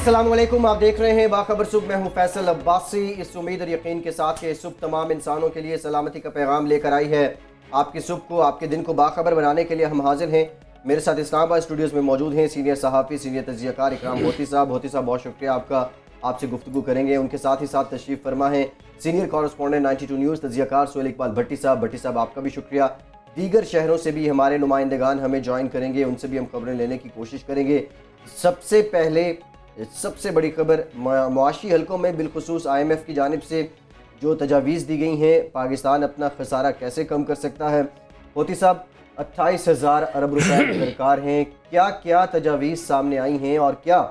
अस्सलाम वालेकुम, आप देख रहे हैं बाखबर सुबह। मैं हूं फैसल अब्बासी। इस उम्मीद और यकीन के साथ कि सुबह तमाम इंसानों के लिए सलामती का पैगाम लेकर आई है। आपकी सुबह को, आपके दिन को बाखबर बनाने के लिए हम हाजिर हैं। मेरे साथ इस्लामाबाद स्टूडियोज़ में मौजूद हैं सीनियर सहाफ़ी, सीनियर तजियाकार इकराम होती साहब। होती साहब, बहुत शुक्रिया आपका, आपसे गुफ्तगू करेंगे। उनके साथ ही साथ तशरीफ़ फरमा है सीनियर कॉरेस्पॉन्डेंट 92 न्यूज़ तजियाकार सोहेल इकबाल भट्टी साहब। भट्टी साहब, आपका भी शुक्रिया। दीगर शहरों से भी हमारे नुमाइंदगान हमें ज्वाइन करेंगे, उनसे भी हम खबरें लेने की कोशिश करेंगे। सबसे पहले सबसे बड़ी खबर, मुआशी हलकों में बिलखुसूस IMF की जानिब से जो तजावीज़ दी गई हैं, पाकिस्तान अपना खसारा कैसे कम कर सकता है। होती साहब, 28,000 अरब रुपए के दरकार हैं। क्या क्या तजावीज़ सामने आई हैं और क्या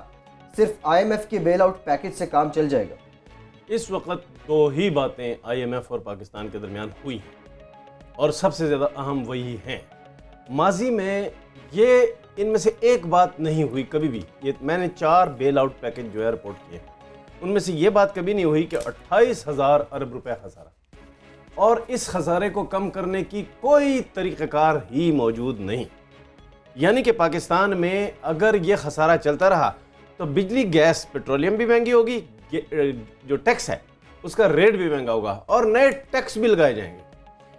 सिर्फ IMF के बेल आउट पैकेज से काम चल जाएगा? इस वक्त दो ही बातें IMF और पाकिस्तान के दरमियान हुई हैं और सबसे ज़्यादा अहम वही हैं। माजी में ये इनमें से एक बात नहीं हुई कभी भी। ये मैंने 4 बेल आउट पैकेज जो है रिपोर्ट किए, उनमें से ये बात कभी नहीं हुई कि 28,000 अरब रुपए खसारा और इस खसारे को कम करने की कोई तरीक़ाकार ही मौजूद नहीं। यानी कि पाकिस्तान में अगर ये खसारा चलता रहा तो बिजली, गैस, पेट्रोलियम भी महंगी होगी, जो टैक्स है उसका रेट भी महंगा होगा और नए टैक्स भी लगाए जाएंगे।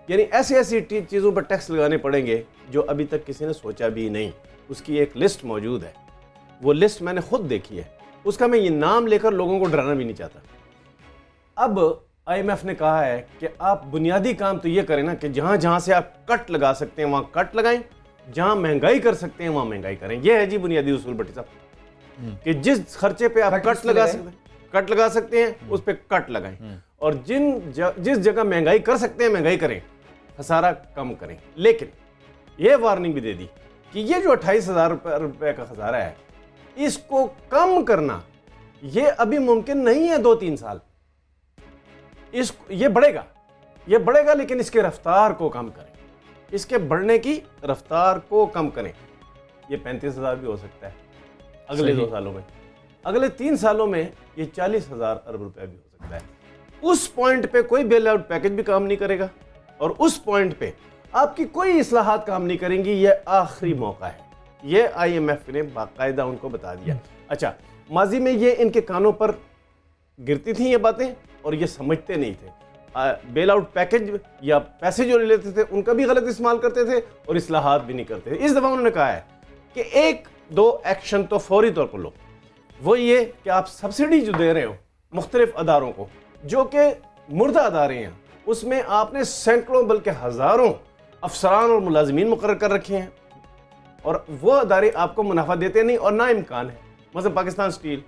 यानी ऐसी ऐसी चीज़ों पर टैक्स लगाने पड़ेंगे जो अभी तक किसी ने सोचा भी नहीं। उसकी एक लिस्ट मौजूद है, वो लिस्ट मैंने खुद देखी है, उसका मैं ये नाम लेकर लोगों को डराना भी नहीं चाहता। अब IMF ने कहा है कि आप बुनियादी काम तो ये करें ना कि जहाँ जहाँ से आप कट लगा सकते हैं वहाँ कट लगाएं, जहाँ महंगाई कर सकते हैं वहाँ महंगाई करें। यह है जी बुनियादी उसूल भट्टी साहब, कि जिस खर्चे पे आप कट लगा सकते हैं उस पर कट लगाएं और जिस जगह महंगाई कर सकते हैं महंगाई करें, खसारा कम करें। लेकिन यह वार्निंग भी दे दी कि ये जो 28,000 रुपए का खसारा है, इसको कम करना ये अभी मुमकिन नहीं है 2-3 साल। ये बढ़ेगा लेकिन इसके रफ्तार को कम करें, इसके बढ़ने की रफ्तार को कम करें। ये 35,000 भी हो सकता है अगले 2 सालों में, अगले 3 सालों में ये 40,000 अरब रुपए भी हो सकता है। उस पॉइंट पे कोई बेल आउट पैकेज भी काम नहीं करेगा और उस पॉइंट पे आपकी कोई इस्लाहात काम नहीं करेंगी। ये आखिरी मौका है, ये IMF ने बाकायदा उनको बता दिया। अच्छा, माजी में ये इनके कानों पर गिरती थी ये बातें और ये समझते नहीं थे। बेल आउट पैकेज या पैसे जो ले लेते थे उनका भी गलत इस्तेमाल करते थे और इस्लाहात भी नहीं करते थे। इस दफ़ा उन्होंने कहा है कि 1-2 एक्शन तो फौरी तौर पर लो। वो ये कि आप सब्सिडी जो दे रहे हो मुख्तलिफ अदारों को, जो कि मुर्दा अदारे हैं, उसमें आपने सैकड़ों बल्कि हज़ारों अफसरान और मुलाजमीन मुकर्रर कर रखे हैं और वो अदारे आपको मुनाफा देते नहीं और ना इम्कान है। मसलन पाकिस्तान स्टील,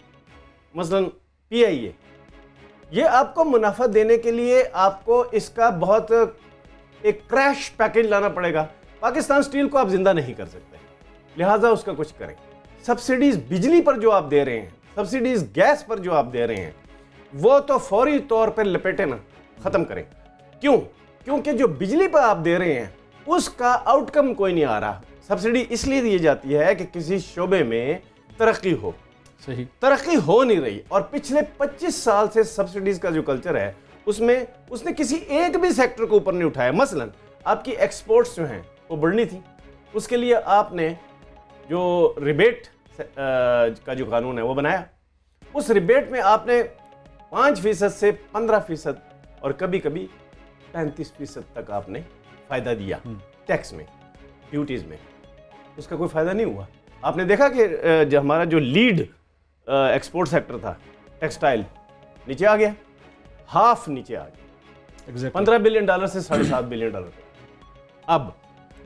मसलन PIA, ये आपको मुनाफा देने के लिए आपको इसका बहुत एक क्रैश पैकेज लाना पड़ेगा। पाकिस्तान स्टील को आप जिंदा नहीं कर सकते, लिहाजा उसका कुछ करें। सब्सिडीज बिजली पर जो आप दे रहे हैं, सब्सिडीज गैस पर जो आप दे रहे हैं, वो तो फौरी तौर पर लपेटे ना, खत्म करें। क्यों? क्योंकि जो बिजली पर आप दे रहे हैं उसका आउटकम कोई नहीं आ रहा। सब्सिडी इसलिए दी जाती है कि किसी शोबे में तरक्की हो, सही तरक्की हो नहीं रही और पिछले 25 साल से सब्सिडीज का जो कल्चर है उसमें उसने किसी एक भी सेक्टर को ऊपर नहीं उठाया। मसलन आपकी एक्सपोर्ट्स जो हैं वो बढ़नी थी, उसके लिए आपने जो रिबेट का जो कानून है वो बनाया। उस रिबेट में आपने 5% से 15% और कभी कभी 35% तक आपने फायदा दिया टैक्स में, ड्यूटीज में। उसका कोई फायदा नहीं हुआ। आपने देखा कि जो हमारा जो लीड एक्सपोर्ट सेक्टर था टेक्सटाइल, नीचे आ गया, हाफ नीचे आ गया, $15 बिलियन से $7.5 बिलियन। अब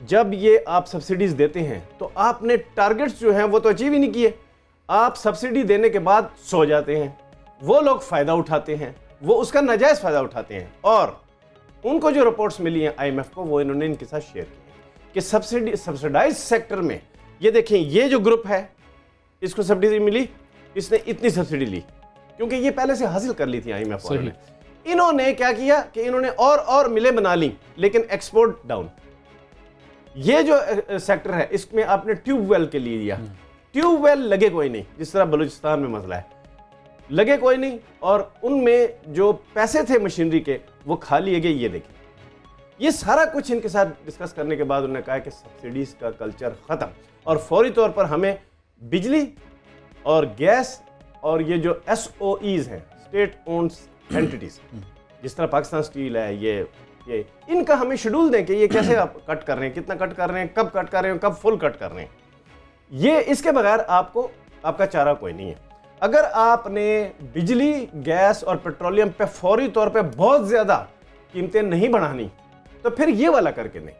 जब ये आप सब्सिडीज देते हैं तो आपने टारगेट्स जो हैं वो तो अचीव ही नहीं किए। आप सब्सिडी देने के बाद सो जाते हैं, वो लोग फायदा उठाते हैं, वो उसका नाजायज फायदा उठाते हैं और उनको जो रिपोर्ट्स मिली हैं IMF को, वो इन्होंने इनके साथ शेयर की कि सब्सिडाइज सेक्टर में ये देखें, ये जो ग्रुप है इसको सब्सिडी मिली, इसने इतनी सब्सिडी ली क्योंकि ये पहले से हासिल कर ली थी IMF वालों ने। इन्होंने क्या किया कि इन्होंने और मिलें बना ली, लेकिन एक्सपोर्ट डाउन। ये जो सेक्टर है इसमें आपने ट्यूबवेल के लिए दिया, ट्यूबवेल लगे कोई नहीं, जिस तरह बलूचिस्तान में मसला है, लगे कोई नहीं और उनमें जो पैसे थे मशीनरी के वो खा लिए गए। ये देखें, ये सारा कुछ इनके साथ डिस्कस करने के बाद उन्होंने कहा कि सब्सिडीज का कल्चर खत्म और फौरी तौर पर हमें बिजली और गैस और ये जो SOEs हैं, स्टेट ओन्ड एंटिटीज, जिस तरह पाकिस्तान स्टील है, ये इनका हमें शेड्यूल दें कि ये कैसे आप कट कर रहे हैं, कितना कट कर रहे हैं, कब कट कर रहे हैं, कब फुल कट कर रहे हैं। ये इसके बगैर आपको आपका चारा कोई नहीं है। अगर आपने बिजली, गैस और पेट्रोलियम पे फौरी तौर पे बहुत ज्यादा कीमतें नहीं बढ़ानी, तो फिर ये वाला करके नहीं,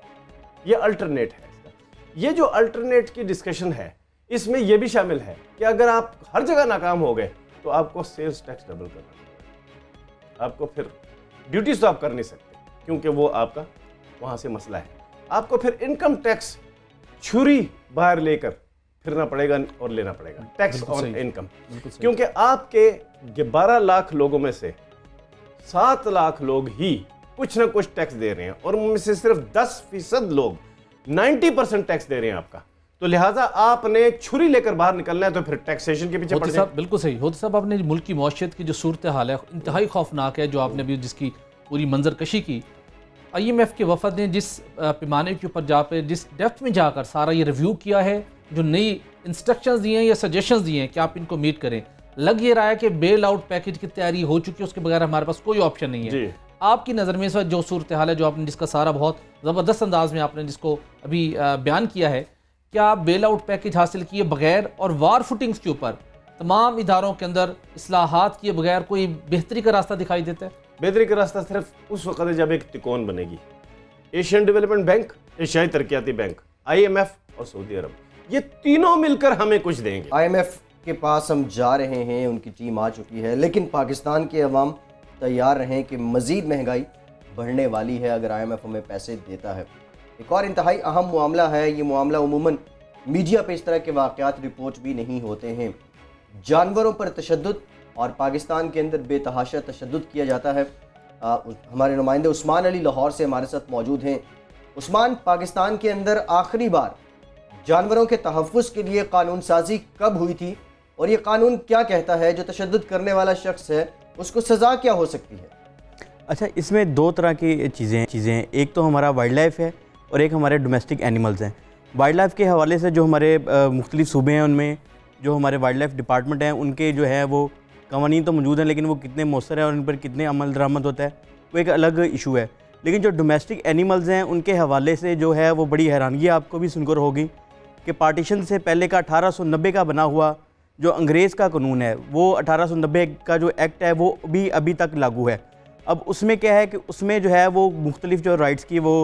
ये अल्टरनेट है इसका। ये जो अल्टरनेट की डिस्कशन है, इसमें यह भी शामिल है कि अगर आप हर जगह नाकाम हो गए तो आपको सेल्स टैक्स डबल करना पड़ेगा। आपको फिर ड्यूटीज तो आप कर नहीं सकते क्योंकि वो आपका वहां से मसला है। आपको फिर इनकम टैक्स छुरी बाहर लेकर फिरना पड़ेगा और लेना पड़ेगा, टैक्स ऑन इनकम, क्योंकि आपके 12 लाख लोगों में से 7 लाख लोग ही कुछ ना कुछ टैक्स दे रहे हैं और उनमें से सिर्फ 10% लोग 90% टैक्स दे रहे हैं आपका। तो लिहाजा आपने छुरी लेकर बाहर निकलना है तो फिर टैक्सेशन के पीछे पड़ना है। बिल्कुल सही। होती साहब, आपने मुल्क की मौशियत की जो सूरत हाल है इंतहाई खौफनाक है, जो आपने अभी जिसकी पूरी मंजरकशी की। IMF के वफद ने जिस पैमाने के ऊपर जिस डेप्थ में जाकर सारा ये रिव्यू किया है, जो नई इंस्ट्रक्शंस दिए हैं या सजेशंस दिए हैं कि आप इनको मीट करें, लग ये रहा है कि बेल आउट पैकेज की तैयारी हो चुकी है, उसके बगैर हमारे पास कोई ऑप्शन नहीं है। आपकी नज़र में इस वक्त जो सूरत हाल है, जो आपने जिसका सारा बहुत ज़बरदस्त अंदाज में आपने जिसको अभी बयान किया है, क्या बेल आउट पैकेज हासिल किए बगैर और वार फुटिंग्स के ऊपर तमाम इदारों के अंदर इस्लाहात किए बगैर कोई बेहतरी का रास्ता दिखाई देता है? बेहतरी का रास्ता सिर्फ उस वक्त है जब एक तिकोन बनेगी। एशियन डेवलपमेंट बैंक, एशियाई तरक्याती बैंक, IMF और सऊदी अरब, ये तीनों मिलकर हमें कुछ देंगे। IMF के पास हम जा रहे हैं, उनकी टीम आ चुकी है, लेकिन पाकिस्तान के अवाम तैयार रहें कि मज़ीद महंगाई बढ़ने वाली है अगर IMF हमें पैसे देता है। एक और इंतहाई अहम मामला है, ये मामला उमूमन मीडिया पे इस तरह के वाक़यात रिपोर्ट भी नहीं होते हैं। जानवरों पर तशद्दुद, और पाकिस्तान के अंदर बेतहाशा तशद्दुद किया जाता है। हमारे नुमाइंदे उस्मान अली लाहौर से हमारे साथ मौजूद हैं। उस्मान, पाकिस्तान के अंदर आखिरी बार जानवरों के तहफ़्फ़ुज़ के लिए कानून साजी कब हुई थी, और ये कानून क्या कहता है जो तशद्दुद करने वाला शख्स है उसको सज़ा क्या हो सकती है? अच्छा, इसमें दो तरह की चीज़ें हैं। एक तो हमारा वाइल्ड लाइफ है और एक हमारे डोमेस्टिक एनिमल्स हैं। वाइल्ड लाइफ के हवाले से जो हमारे मुख्तलिफ सूबे हैं, उनमें जो हमारे वाइल्ड लाइफ डिपार्टमेंट हैं, उनके जो है वो कवानीन तो मौजूद हैं, लेकिन वो कितने मौसर है और उन पर कितने अमल दरामद होता है वो एक अलग इशू है। लेकिन जो डोमेस्टिक एनिमल्स हैं उनके हवाले से जो है वो बड़ी हैरानगी आपको भी सुनकर होगी कि पार्टीशन से पहले का 1890 का बना हुआ जो अंग्रेज़ का कानून है, वो 1890 का जो एक्ट है वो भी अभी तक लागू है। अब उसमें क्या है कि उसमें जो है वो मुख्तलिफ जो राइट्स की वो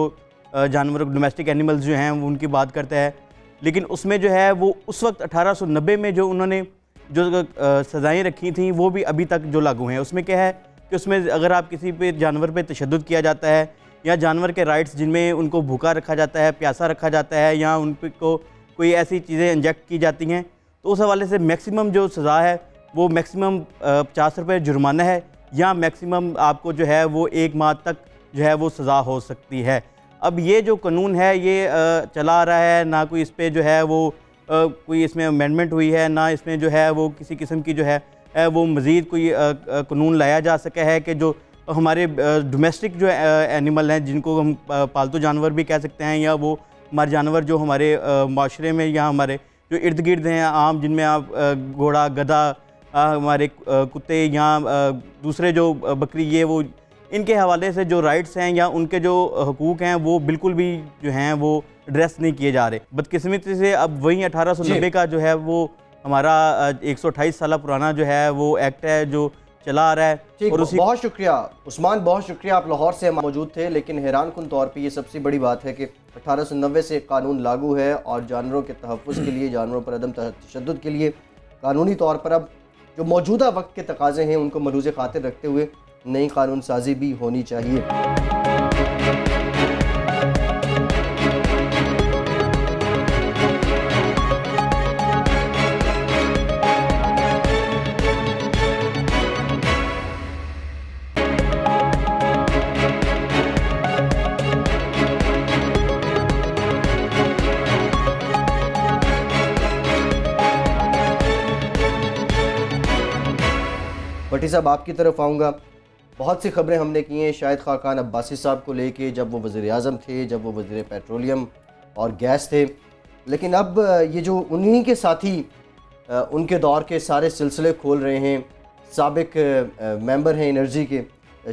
जानवर डोमेस्टिक एनिमल्स जो हैं वो उनकी बात करता है, लेकिन उसमें जो है वो उस वक्त 1890 में जो उन्होंने जो सज़ाएँ रखी थी वो भी अभी तक जो लागू हैं। उसमें क्या है कि उसमें अगर आप किसी पे जानवर पे तशद्दुद किया जाता है या जानवर के राइट्स जिनमें उनको भूखा रखा जाता है, प्यासा रखा जाता है या उन को कोई ऐसी चीज़ें इंजेक्ट की जाती हैं, तो उस हवाले से मैक्सिमम जो सज़ा है वो मैक्सिमम 50 रुपये जुर्माना है या मैक्सिमम आपको जो है वो 1 माह तक जो है वो सज़ा हो सकती है। अब ये जो कानून है ये चला आ रहा है, ना कोई इस पर जो है वो कोई इसमें अमेंडमेंट हुई है, ना इसमें जो है वो किसी किस्म की जो है वो मज़ीद कोई कानून लाया जा सका है कि जो हमारे डोमेस्टिक जो एनिमल हैं, जिनको हम पालतू जानवर भी कह सकते हैं, या वो हमारे जानवर जो हमारे माशरे में या हमारे जो इर्द गिर्द हैं आम, जिनमें आप घोड़ा, गधा, हमारे कुत्ते या दूसरे जो बकरी, ये वो इनके हवाले से जो राइट्स हैं या उनके जो हकूक़ हैं वो बिल्कुल भी जो हैं वो एड्रेस नहीं किए जा रहे। बदकिस्मती से अब वही 1890 का जो है वो हमारा 128 साल पुराना जो है वो एक्ट है जो चला आ रहा है। और उसी बहुत शुक्रिया उस्मान, बहुत शुक्रिया, आप लाहौर से मौजूद थे। लेकिन हैरानकुन तौर पे ये सबसे बड़ी बात है कि 1890 से कानून लागू है और जानवरों के तहफ़्फ़ुज़ के लिए, जानवरों पर अदम तशद्दुद के लिए कानूनी तौर पर अब जो मौजूदा वक्त के तकाज़े हैं उनको मलूज़ खातिर रखते हुए नई कानून साजी भी होनी चाहिए। भट्टी साहब, आपकी तरफ आऊँगा। बहुत सी खबरें हमने की हैं शाहिद खाकान अब्बासी साहब को लेके, जब वो वज़ीर आज़म थे, जब वो वज़ीर पेट्रोलियम और गैस थे, लेकिन अब ये जो उन्हीं के साथी उनके दौर के सारे सिलसिले खोल रहे हैं। साबिक मेंबर हैं एनर्जी के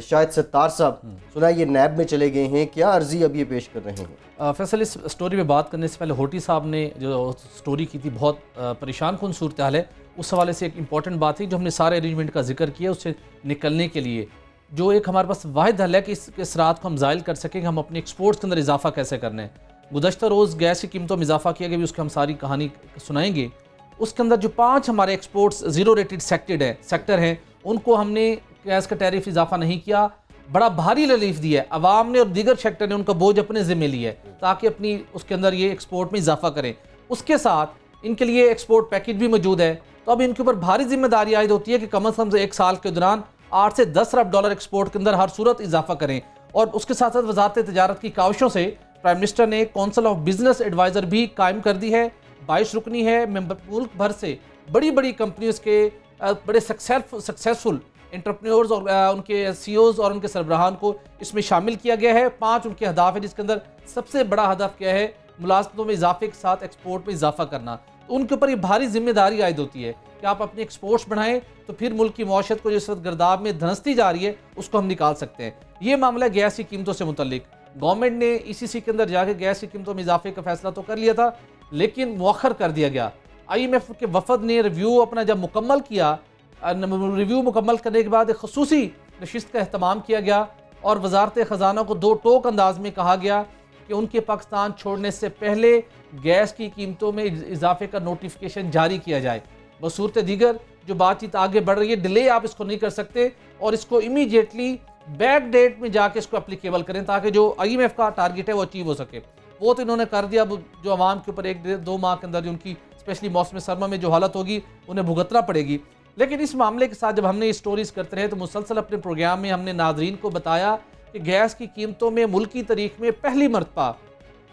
शाहिद सत्तार साहब, सुना ये नैब में चले गए हैं, क्या अर्जी अब ये पेश कर रहे हैं? फैसल, इस स्टोरी पे बात करने से पहले होटी साहब ने जो स्टोरी की थी, बहुत परेशान कुन सूरत हाल है, उस हवाले से एक इंपॉर्टेंट बात थी जो हमने सारे अरेंजमेंट का जिक्र किया। उससे निकलने के लिए जो एक हमारे पास वाहिद हल है कि इस रात को हम ज़ायल कर सकें, हम अपने एक्सपोर्ट्स के अंदर इजाफा कैसे करना है। गुज़श्ता रोज़ गैस की कीमतों में इजाफा किया गया, भी उसकी हम सारी कहानी सुनाएंगे। उसके अंदर जो 5 हमारे एक्सपोर्ट्स ज़ीरो रेटेड सेक्टर हैं, उनको हमने गैस का टैरिफ इजाफा नहीं किया, बड़ा भारी रिलीफ दिया है। अवाम ने और दीगर सेक्टर ने उनका बोझ अपने ज़िम्मे लिया है ताकि अपनी उसके अंदर ये एक्सपोर्ट में इजाफा करें। उसके साथ इनके लिए एक्सपोर्ट पैकेज भी मौजूद है। तो अब इनके ऊपर भारी जिम्मेदारी आयद होती है कि कम से कम 1 साल के दौरान 8 से 10 अरब डॉलर एक्सपोर्ट के अंदर हर सूरत इजाफा करें। और उसके साथ साथ वजारत तजारत की काविशों से प्राइम मिनिस्टर ने काउंसिल ऑफ बिजनेस एडवाइज़र भी कायम कर दी है। 22 रुकनी है, मुल्क भर से बड़ी बड़ी कंपनीज के बड़े सक्सेसफुल एंटरप्रेन्योर्स और उनके सीईओज और उनके सरबराहान को इसमें शामिल किया गया है। 5 उनके हदाफ है, जिसके अंदर सबसे बड़ा हदफ क्या है, मुलाजमतों में इजाफे के साथ एक्सपोर्ट में इजाफा करना। तो उनके ऊपर ये भारी जिम्मेदारी आयद होती है कि आप अपने एक्सपोर्ट्स बढ़ाएं, तो फिर मुल्क की मौशत को जिस वक्त गर्दाब में धंसती जा रही है उसको हम निकाल सकते हैं। ये मामला गैस की कीमतों से मुतल्लिक गवर्नमेंट ने ECC के अंदर जाके गैस की कीमतों में इजाफे का फैसला तो कर लिया था, लेकिन मुअख्खर कर दिया गया। IMF के वफद ने रिव्यू अपना जब मुकम्मल किया, रिव्यू मुकम्मल करने के बाद एक खसूसी नशिस्त का अहतमाम किया गया और वजारत ख़जाना को 2 टोक अंदाज में कहा गया कि उनके पाकिस्तान छोड़ने से पहले गैस की कीमतों में इजाफे का नोटिफिकेशन जारी किया जाए। बसूरत दीगर जो बातचीत आगे बढ़ रही है, डिले आप इसको नहीं कर सकते और इसको इमीडिएटली बैक डेट में जाके इसको एप्लीकेबल करें ताकि जो IMF का टारगेट है वो अचीव हो सके। वो तो इन्होंने कर दिया। अब जो आवाम के ऊपर 1-2 माह के अंदर उनकी स्पेशली मौसम सरमा में जो हालत होगी उन्हें भुगतना पड़ेगी। लेकिन इस मामले के साथ जब हमने ये स्टोरीज करते रहे तो मुसलसल अपने प्रोग्राम में हमने नादरीन को बताया कि गैस की कीमतों में मुल्की तारीख में पहली मरतबा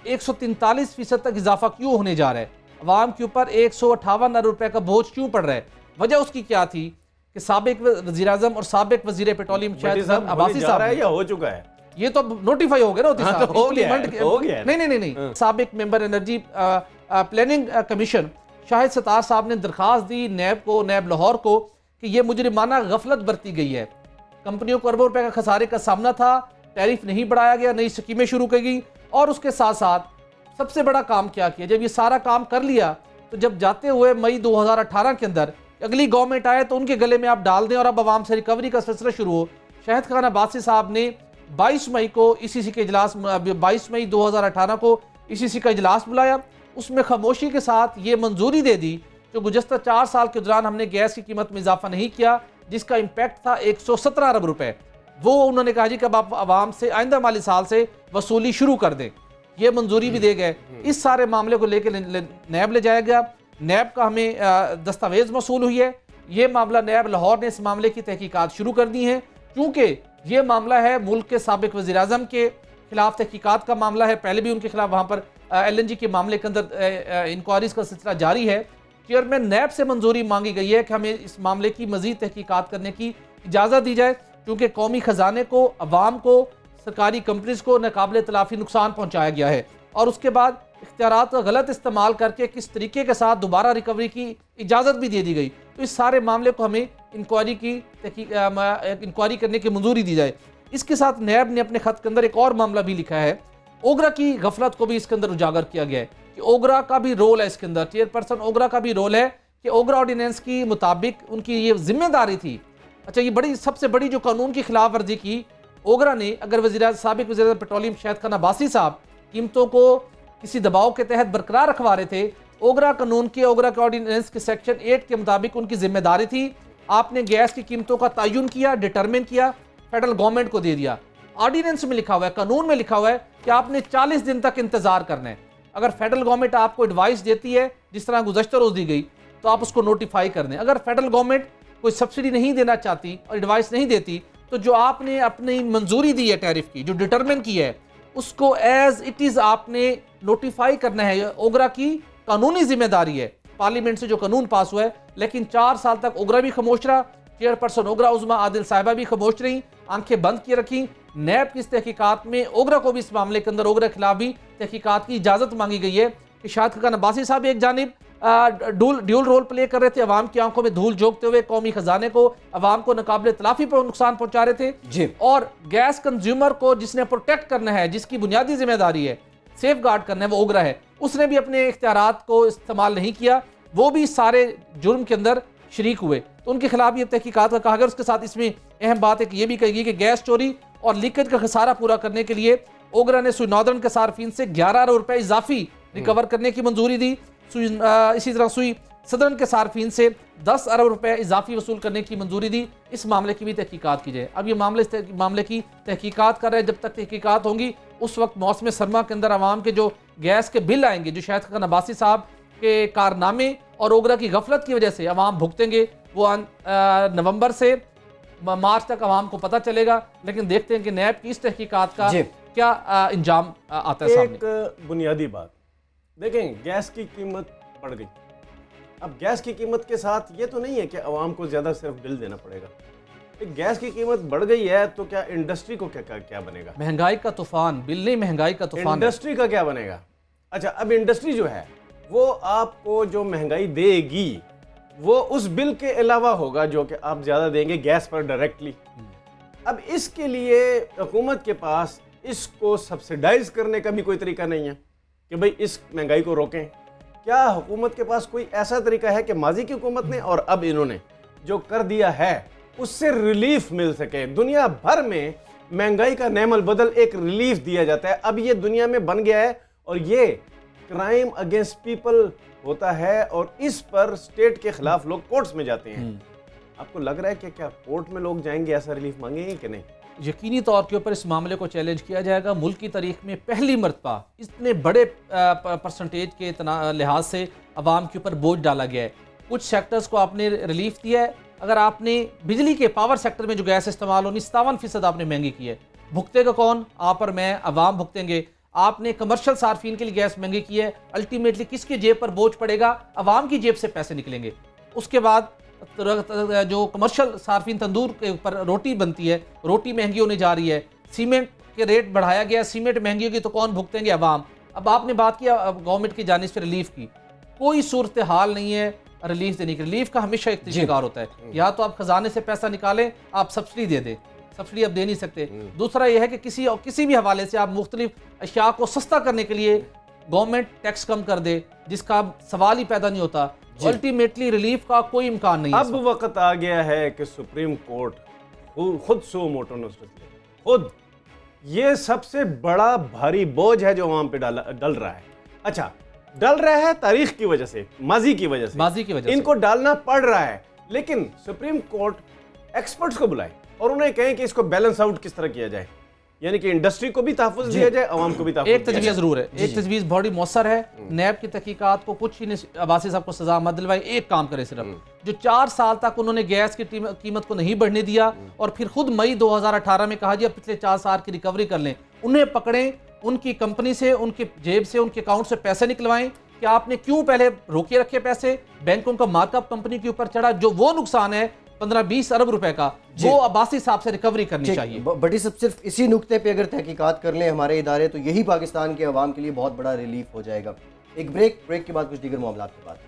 143% तक इजाफा क्यों होने जा रहा है, अवाम के ऊपर 158 अरब रुपए का बोझ क्यों पड़ रहा है। वजह उसकी क्या थी कि साबिक वज़ीर-ए-आज़म और साबिक वज़ीर पेट्रोलियम शाहिद अब्बासी साहब या हो चुका है, ये तो नोटिफाई हो गया ना, हो गया। नहीं, साबिक member energy planning commission Shahid Sattar साहब ने दरखास्त दी नैब को, नैब लाहौर को, कि ये मुजरिमाना गफलत बरती गई है। कंपनियों को अरबों रुपए का खसारे का सामना था, टैरिफ नहीं बढ़ाया गया, नई स्कीमें शुरू की गई और उसके साथ साथ सबसे बड़ा काम क्या किया, जब ये सारा काम कर लिया तो जब जाते हुए मई 2018 के अंदर अगली गवर्नमेंट आए तो उनके गले में आप डाल दें और अब आवाम से रिकवरी का सिलसिला शुरू हो। शाहिद खान अब्बासी साहब ने 22 मई को ECC के इजलास 22 मई 2018 को ECC का इजलास बुलाया, उसमें खामोशी के साथ ये मंजूरी दे दी जो गुज़श्ता 4 साल के दौरान हमने गैस की कीमत में इजाफा नहीं किया, जिसका इम्पैक्ट था 117 अरब रुपए। वो उन्होंने कहा जी कि अब आप आवाम से आइंदा माली साल से वसूली शुरू कर दें, ये मंजूरी भी दे गए। इस सारे मामले को लेकर नैब ले जाया गया, नैब का हमें दस्तावेज मसूल हुई है। ये मामला नैब लाहौर ने इस मामले की तहकीकात शुरू कर दी है, क्योंकि ये मामला है मुल्क के साबिक वज़ीर-ए-आज़म के खिलाफ तहकीकात का मामला है। पहले भी उनके खिलाफ वहाँ पर LNG के मामले के अंदर इंक्वायरीज का सिलसिला जारी है। चेयरमैन नैब से मंजूरी मांगी गई है कि हमें इस मामले की मजीद तहकीकात करने की इजाज़त दी जाए, क्योंकि कौमी खजाने को, अवाम को, सरकारी कंपनीज को नाकाबिले तलाफी नुकसान पहुँचाया गया है और उसके बाद इख्तियारात का गलत इस्तेमाल करके किस तरीके के साथ दोबारा रिकवरी की इजाज़त भी दे दी गई। तो इस सारे मामले को हमें इंक्वायरी करने की मंजूरी दी जाए। इसके साथ नैब ने अपने खत के अंदर एक और मामला भी लिखा है, ओगरा की गफलत को भी इसके अंदर उजागर किया गया है कि ओगरा का भी रोल है इसके अंदर, चेयरपर्सन ओगरा का भी रोल है कि ओगरा ऑर्डिनेंस की मुताबिक उनकी ये जिम्मेदारी थी। अच्छा, ये बड़ी सबसे बड़ी जो कानून की खिलाफ वर्जी की ओगरा ने, अगर साबिक वज़ीर पेट्रोलियम शाहिद खान अब्बासी साहब कीमतों को किसी दबाव के तहत बरकरार रखवा रहे थे, ओगरा कानून के, ओगरा के ऑर्डिनेंस के सेक्शन 8 के मुताबिक उनकी जिम्मेदारी थी। आपने गैस की कीमतों का तयन किया, डिटरमिन किया, फेडरल गवर्नमेंट को दे दिया। ऑर्डिनेंस में लिखा हुआ है, कानून में लिखा हुआ है कि आपने 40 दिन तक इंतजार करना है। अगर फेडरल गवर्नमेंट आपको एडवाइस देती है, जिस तरह गुज़श्ता रोज दी गई, तो आप उसको नोटिफाई कर दें। अगर फेडरल गवर्नमेंट कोई सब्सिडी नहीं देना चाहती और एडवाइस नहीं देती, तो जो आपने अपनी मंजूरी दी है टैरिफ की, जो डिटरमिन की है, उसको एज इट इज आपने नोटिफाई करना है। ओगरा की कानूनी जिम्मेदारी है, पार्लियामेंट से जो कानून पास हुआ है। लेकिन 4 साल तक ओगरा भी खामोश रहा, चेयरपर्सन ओगरा उज़्मा आदिल साहिबा भी खामोश रही, आंखें बंद किए रखी। नैब की इस तहकीकात में ओगरा को भी इस मामले के अंदर ओगरा के खिलाफ भी तहकीकात की इजाज़त मांगी गई है कि शाहिद खान अब्बासी साहब एक जानिब ड्यूल रोल प्ले कर रहे थे, अवाम की आंखों में धूल झोंकते हुए कौमी खजाने को, अवाम को नाकाबिले तलाफी पर नुकसान पहुंचा रहे थे जी। और गैस कंज्यूमर को जिसने प्रोटेक्ट करना है, जिसकी बुनियादी जिम्मेदारी है सेफ गार्ड करना है, वो ओगरा है, उसने भी अपने इख्तियारात को इस्तेमाल नहीं किया, वो भी सारे जुर्म के अंदर शरीक हुए। तो उनके खिलाफ ये तहकीकात का कहा गया। उसके साथ इसमें अहम बात है कि ये भी कही गई कि गैस चोरी और लीकेज का खसारा पूरा करने के लिए ओगरा ने सुई नॉर्दर्न के सार्फिन से 11 अरब रुपए इजाफी रिकवर करने की मंजूरी दी। इसी तरह सुई सदर्न के सार्फिन से 10 अरब रुपए इजाफी वसूल करने की मंजूरी दी। इस मामले की भी तहकीकात की जाए। अब ये मामले की तहकीकात कर रहे हैं। जब तक तहकीकात होंगी उस वक्त मौसम सरमा के अंदर आवाम के जो गैस के बिल आएंगे, जो शायद खान अब्बासी साहब के कारनामे और ओगरा की गफलत की वजह से आवाम भुगतेंगे, वो नवंबर से मार्च तक आवाम को पता चलेगा। लेकिन देखते हैं कि नैब की इस तहकीकात का क्या अंजाम आता है सामने। एक बुनियादी बात देखें, गैस की कीमत बढ़ गई। अब गैस की कीमत के साथ ये तो नहीं है कि आवाम को ज़्यादा सिर्फ बिल देना पड़ेगा। गैस की कीमत बढ़ गई है तो क्या इंडस्ट्री को क्या बनेगा? महंगाई का तूफान, बिल नहीं, महंगाई का तूफान। इंडस्ट्री का क्या बनेगा? अच्छा, अब इंडस्ट्री जो है वो आपको जो महंगाई देगी वो उस बिल के अलावा होगा जो कि आप ज़्यादा देंगे गैस पर डायरेक्टली। अब इसके लिए हुकूमत के पास इसको सब्सिडाइज करने का भी कोई तरीका नहीं है कि भाई इस महंगाई को रोकें। क्या हुकूमत के पास कोई ऐसा तरीका है कि माजी की हुकूमत ने और अब इन्होंने जो कर दिया है उससे रिलीफ मिल सके? दुनिया भर में महंगाई का नेमल बदल एक रिलीफ दिया जाता है। अब ये दुनिया में बन गया है और ये क्राइम अगेंस्ट पीपल होता है और इस पर स्टेट के खिलाफ लोग कोर्ट्स में जाते हैं। आपको लग रहा है कि क्या कोर्ट में लोग जाएंगे ऐसा रिलीफ मांगेंगे कि नहीं? यकीनी तौर के ऊपर इस मामले को चैलेंज किया जाएगा। मुल्क की तारीख में पहली मरतबा इतने बड़े परसेंटेज के लिहाज से अवाम के ऊपर बोझ डाला गया है। कुछ सेक्टर्स को आपने रिलीफ दिया है। अगर आपने बिजली के पावर सेक्टर में जो गैस इस्तेमाल होनी 57% आपने महंगी की है, भुगतेगा कौन? आप और मैं, अवाम भुगतेंगे। आपने कमर्शियल सार्फिन के लिए गैस महंगी की है, अल्टीमेटली किसके जेब पर बोझ पड़ेगा? अवाम की जेब से पैसे निकलेंगे। उसके बाद जो कमर्शियल सार्फिन तंदूर के ऊपर रोटी बनती है, रोटी महंगी होने जा रही है। सीमेंट के रेट बढ़ाया गया, सीमेंट महंगी होगी तो कौन भुगतेंगे? अवाम। अब आपने बात किया गवर्नमेंट की जानिब से रिलीफ की, कोई सूरत हाल नहीं है रिलीफ देने की। रिलीफ का हमेशा एक शिकार होता है, या तो आप खजाने से पैसा निकालें, आप सब्सिडी दे दें, सब्सिडी आप दे नहीं सकते। दूसरा यह है कि किसी भी हवाले से आप मुख्तलिफ अशिया को सस्ता करने के लिए गवर्नमेंट टैक्स कम कर दे, जिसका सवाल ही पैदा नहीं होता। अल्टीमेटली रिलीफ का कोई इम्कान नहीं है। अब वक्त आ गया है कि सुप्रीम कोर्ट खुद सो मोटो नोटिस ले, खुद। ये सबसे बड़ा भारी बोझ है जो आवाम पे डल रहा है। अच्छा, डल रहा है तारीख की वजह से, माजी की वजह से इनको डालना पड़ रहा है। लेकिन सुप्रीम कोर्ट एक्सपर्ट्स को बुलाए और उन्हें कहें कि इसको बैलेंस आउट किस तरह किया जाए, यानी कि इंडस्ट्री को भी तहफ़्फ़ुज़ दिया जाए, आवाम को भी तहफ़्फ़ुज़। एक तजवीज़ जरूर है, एक तजवीज़ बड़ी मौसर है। नैब की तहकीकात को कुछ ही अब्बासी साहब को सजा मत दिलवाए, एक काम करे सिर्फ। जो 4 साल तक उन्होंने गैस की कीमत को नहीं बढ़ने दिया और फिर खुद मई 2018 में कहा जी अब पिछले 4 साल की रिकवरी कर लें, उन्हें पकड़ें, उनकी कंपनी से, उनके जेब से, उनके अकाउंट से पैसे निकलवाएं कि आपने क्यों पहले रोके रखे पैसे, बैंकों का मार्कअप कंपनी के ऊपर चढ़ा, जो वो नुकसान है 15-20 अरब रुपए का, वो अब्बासी साहब से रिकवरी करनी चाहिए। बड़ी सब सिर्फ इसी नुक्ते पे अगर तहकीकात कर लें हमारे इदारे तो यही पाकिस्तान के अवाम के लिए बहुत बड़ा रिलीफ हो जाएगा। एक ब्रेक के बाद कुछ दीगर मामलात की बात।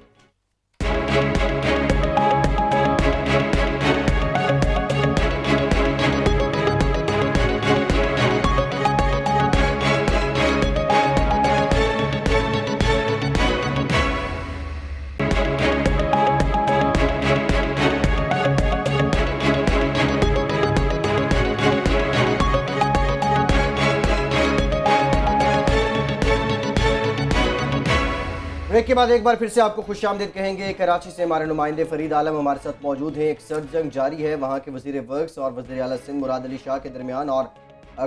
ब्रेक के बाद एक बार फिर से आपको खुशामदीद कहेंगे। कराची से हमारे नुमाइंदे फरीद आलम हमारे साथ मौजूद हैं। एक सर्द जंग जारी है वहाँ के वज़ीर वर्क्स और वज़ीर आला सिंध मुराद अली शाह के दरमियान, और